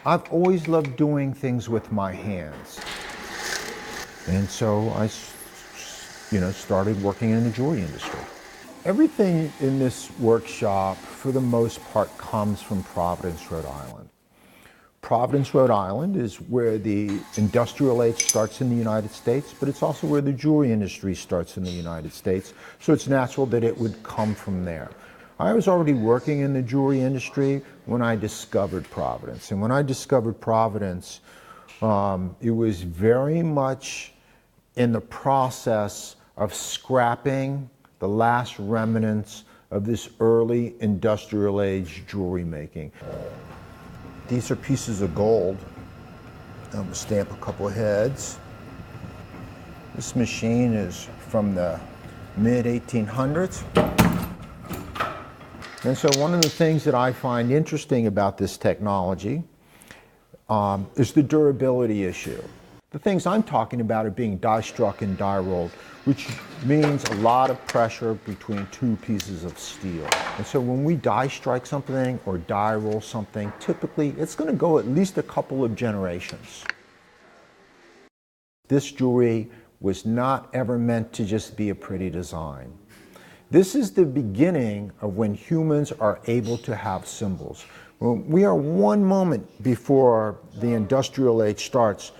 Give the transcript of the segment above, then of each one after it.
I've always loved doing things with my hands. And so I started working in the jewelry industry. Everything in this workshop, for the most part, comes from Providence, Rhode Island. Providence, Rhode Island is where the industrial age starts in the United States, but it's also where the jewelry industry starts in the United States. So it's natural that it would come from there. I was already working in the jewelry industry when I discovered Providence. And when I discovered Providence, it was very much in the process of scrapping the last remnants of this early industrial age jewelry making. These are pieces of gold. I'm going to stamp a couple of heads. This machine is from the mid-1800s. And so one of the things that I find interesting about this technology is the durability issue. The things I'm talking about are being die struck and die rolled, which means a lot of pressure between two pieces of steel. And so when we die strike something or die roll something, typically it's going to go at least a couple of generations. This jewelry was not ever meant to just be a pretty design. This is the beginning of when humans are able to have symbols. When we are one moment before the industrial age starts,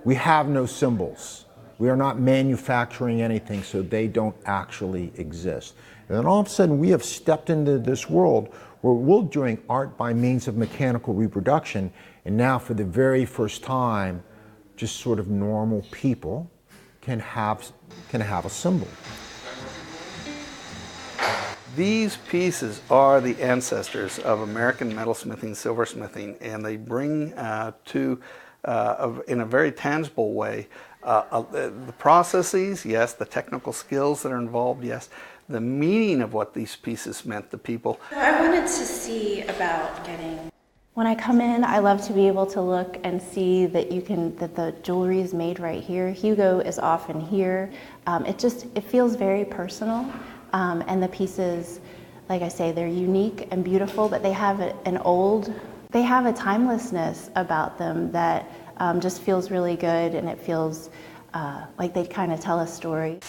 we have no symbols. We are not manufacturing anything, so they don't actually exist. And then all of a sudden, we have stepped into this world where we're doing art by means of mechanical reproduction, and now for the very first time, just sort of normal people can have a symbol. These pieces are the ancestors of American metalsmithing, silversmithing, and they bring in a very tangible way, the processes, yes, the technical skills that are involved, yes, the meaning of what these pieces meant to people. I wanted to see about getting... When I come in, I love to be able to look and see that that the jewelry is made right here. Hugo is often here. It feels very personal. And the pieces, like I say, they're unique and beautiful, but they have they have a timelessness about them that just feels really good, and it feels like they kind of tell a story.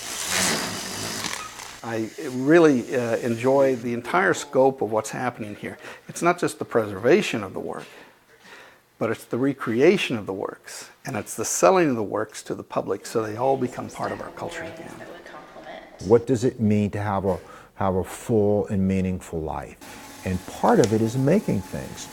I really enjoy the entire scope of what's happening here. It's not just the preservation of the work, but it's the recreation of the works, and it's the selling of the works to the public so they all become part of our culture again. What does it mean to have a full and meaningful life? And part of it is making things.